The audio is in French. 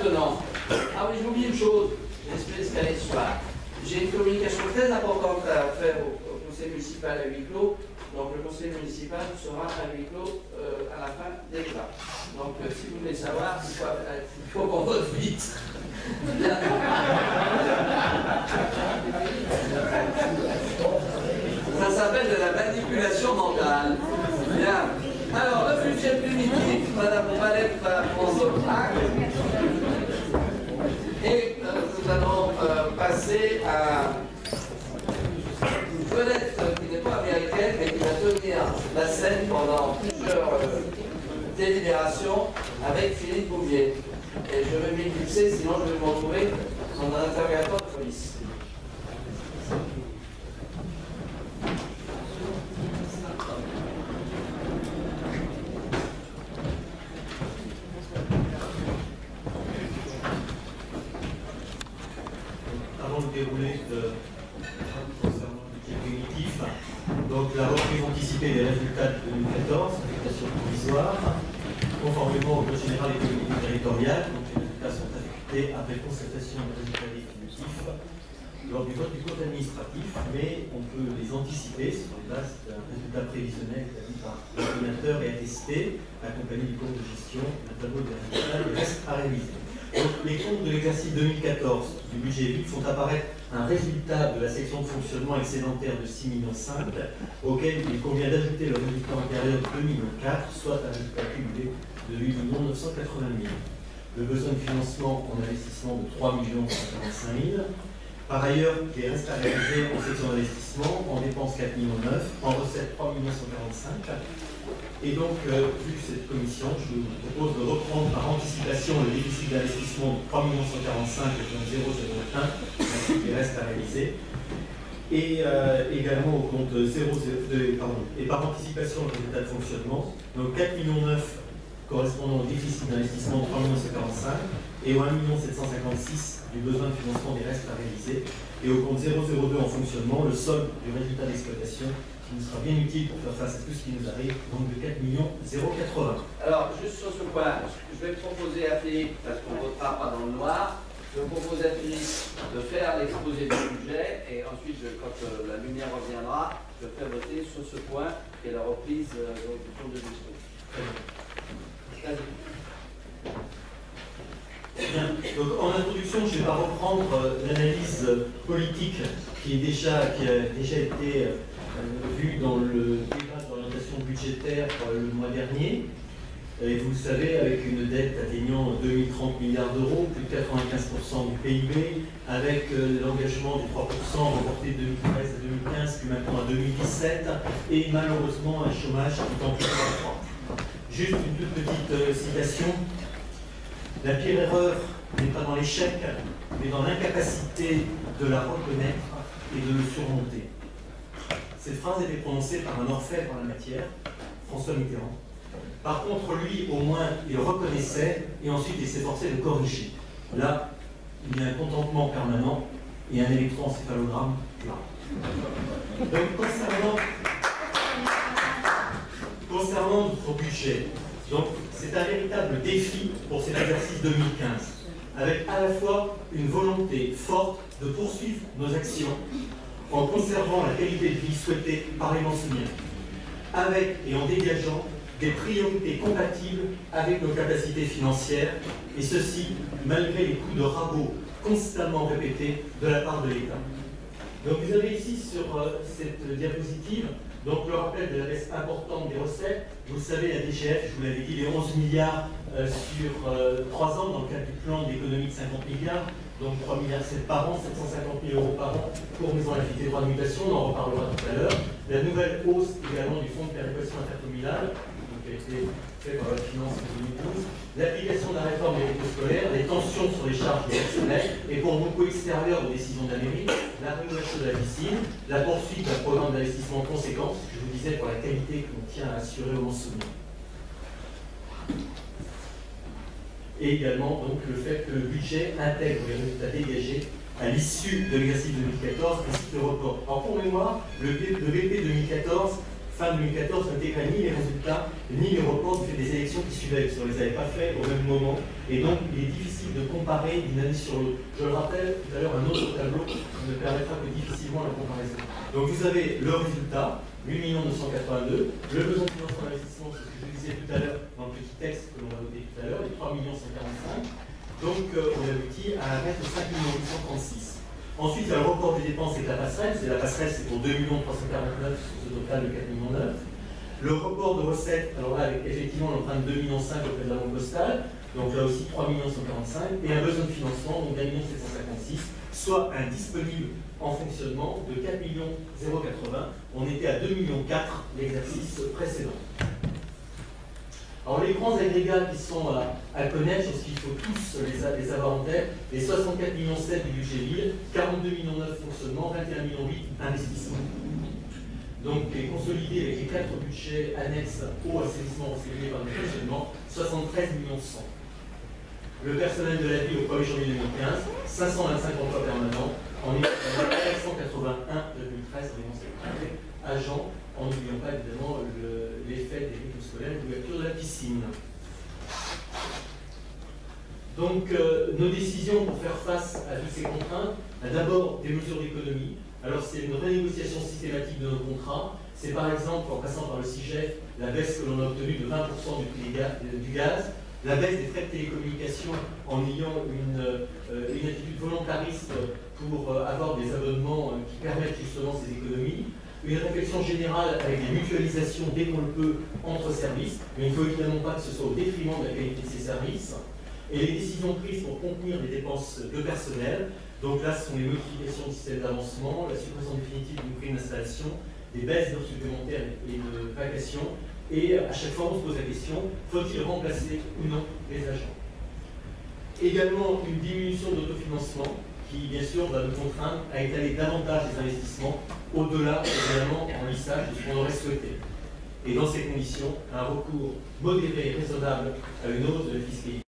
maintenant, ah oui, j'ai oublié une chose, j'espère qu'elle est soir. J'ai une communication très importante à faire au conseil municipal à huis clos. Donc le conseil municipal sera à huis clos à la fin des débats. Donc si vous voulez savoir, il faut qu'on vote vite. Ça s'appelle de la manipulation mentale. Bien. Alors le budget primitif, Madame Valette va prendre acte. Et nous allons passer à une fenêtre qui n'est pas américaine, mais qui va tenir la scène pendant plusieurs délibérations avec Philippe Bouvier. Et je vais m'éclipser, sinon je vais me retrouver dans un interrogatoire de police. Avant de dérouler concernant le budget primitif, donc la reprise anticipée des résultats de 2014, affectation provisoire, conformément au code général des collectivités territoriales, donc les résultats sont affectés après constatation des résultats définitifs lors du vote du compte administratif, mais on peut les anticiper sur les bases d'un résultat prévisionnel établi par l'ordinateur et attesté, accompagné du compte de gestion, un tableau des résultats reste à réviser. Donc, les comptes de l'exercice 2014 du budget vide font apparaître un résultat de la section de fonctionnement excédentaire de 6,5 millions, auquel il convient d'ajouter le résultat antérieur de 2,4 millions, soit un résultat cumulé de 8 980 000. Le besoin de financement en investissement de 3 145 000. Par ailleurs, les restes à réaliser en section d'investissement, en dépenses 4,9 millions, en recettes 3 145 000. Et donc, vu cette commission, je vous propose de reprendre par anticipation le déficit d'investissement de 3 145 000 et 0,01, ainsi que les restes à réaliser. Et également au compte 0,02, et par anticipation le résultat de fonctionnement, donc 4,9 millions correspondant au déficit d'investissement de 3 145 000 et au 1 756 000 du besoin de financement des restes à réaliser, et au compte 0,02 en fonctionnement, le solde du résultat d'exploitation qui nous sera bien utile pour faire face à tout ce qui nous arrive, donc de 4 080 000. Alors, juste sur ce point, je vais proposer à Philippe, parce qu'on ne votera pas dans le noir, je propose à Philippe de faire l'exposé du budget, et ensuite, quand la lumière reviendra, je ferai voter sur ce point, qui est la reprise du compte de gestion. Bien. Donc, en introduction, je ne vais pas reprendre l'analyse politique qui a déjà été vue dans le débat d'orientation budgétaire le mois dernier. Et vous le savez, avec une dette atteignant 2030 milliards d'euros, plus de 95% du PIB, avec l'engagement du 3% reporté de 2013 à 2015, puis maintenant à 2017, et malheureusement un chômage qui tend plus à croître. Juste une toute petite citation. La pire erreur n'est pas dans l'échec, mais dans l'incapacité de la reconnaître et de le surmonter. Cette phrase était prononcée par un orfèvre en la matière, François Mitterrand. Par contre, lui, au moins, il reconnaissait et ensuite il s'efforçait de corriger. Là, il y a un contentement permanent et un électroencéphalogramme plat. Donc, concernant notre budget, donc c'est un véritable défi pour cet exercice 2015, avec à la fois une volonté forte de poursuivre nos actions en conservant la qualité de vie souhaitée par les Manceuniens, avec et en dégageant des priorités compatibles avec nos capacités financières, et ceci malgré les coups de rabot constamment répétés de la part de l'État. Donc vous avez ici sur cette diapositive donc le rappel de la baisse importante des recettes. Vous le savez, la DGF, je vous l'avais dit, les 11 milliards sur 3 ans dans le cadre du plan d'économie de 50 milliards, donc 3,7 milliards par an, 750 000 euros par an pour maison à la des droits de mutation, on en reparlera tout à l'heure. La nouvelle hausse également du fonds de péréquation intercommunale, qui a été fait par la finance en 2012, l'application de la réforme des écoles scolaires, les tensions sur les charges du personnel, et pour beaucoup extérieurs aux décisions de la mairie, la rénovation de la piscine, la poursuite d'un programme d'investissement conséquent, ce que je vous disais pour la qualité qu'on tient à assurer aux Manceuniens. Et également donc le fait que le budget intègre les résultats dégagés à l'issue de l'exercice 2014 ainsi que le report. Alors pour mémoire, le BP 2014 fin 2014 n'intégrait ni les résultats ni les reports du fait des élections qui suivaient, parce qu'on ne les avait pas fait au même moment, et donc il est difficile de comparer d'une année sur l'autre. Je le rappelle tout à l'heure, un autre tableau ne permettra que difficilement la comparaison. Donc vous avez le résultat, 8 982 000, le besoin de financement d'investissement, c'est ce que je disais tout à l'heure dans le petit texte que l'on va voter tout à l'heure, les 3 145 000. Donc on aboutit à un reste de 5 836 000. Ensuite, il y a le report des dépenses et de la passerelle. La passerelle, c'est pour 2 349 000 sur ce total de 4,9 millions. Le report de recettes, alors là, avec effectivement l'empreinte 2,5 millions auprès de la banque postale, donc là aussi 3 145 000, et un besoin de financement, donc d'1 756 000, soit un disponible en fonctionnement de 4 080 000. On était à 2,4 millions l'exercice précédent. Alors les grands agrégats qui sont à connaître, sur ce qu'il faut tous les avoir en tête, les 64,7 millions du budget ville, 42,9 millions fonctionnement, 21,8 millions investissement. Donc les consolidés avec les 4 budgets annexes au assainissement renseigné par le fonctionnement, 73,1 millions. Le personnel de la ville au 1er janvier 2015, 525 emplois permanents, en 481,13 agents, en n'oubliant pas évidemment l'effet des rythmes scolaires et l'ouverture de la piscine. Donc nos décisions pour faire face à toutes ces contraintes, d'abord des mesures d'économie. Alors c'est une renégociation systématique de nos contrats. C'est par exemple, en passant par le CIGEF, la baisse que l'on a obtenue de 20% du prix du gaz, la baisse des frais de télécommunication en ayant une attitude volontariste pour avoir des abonnements qui permettent justement ces économies, une réflexion générale avec des mutualisations dès qu'on le peut entre services, mais il ne faut évidemment pas que ce soit au détriment de la qualité de ces services, et les décisions prises pour contenir les dépenses de personnel. Donc là, ce sont les modifications du système d'avancement, la suppression définitive d'une prime d'installation, des baisses d'heures supplémentaires et de vacations, et à chaque fois on se pose la question, faut-il remplacer ou non les agents? Également une diminution d'autofinancement qui bien sûr va nous contraindre à étaler davantage les investissements au-delà évidemment en lissage de ce qu'on aurait souhaité. Et dans ces conditions, un recours modéré et raisonnable à une hausse de la fiscalité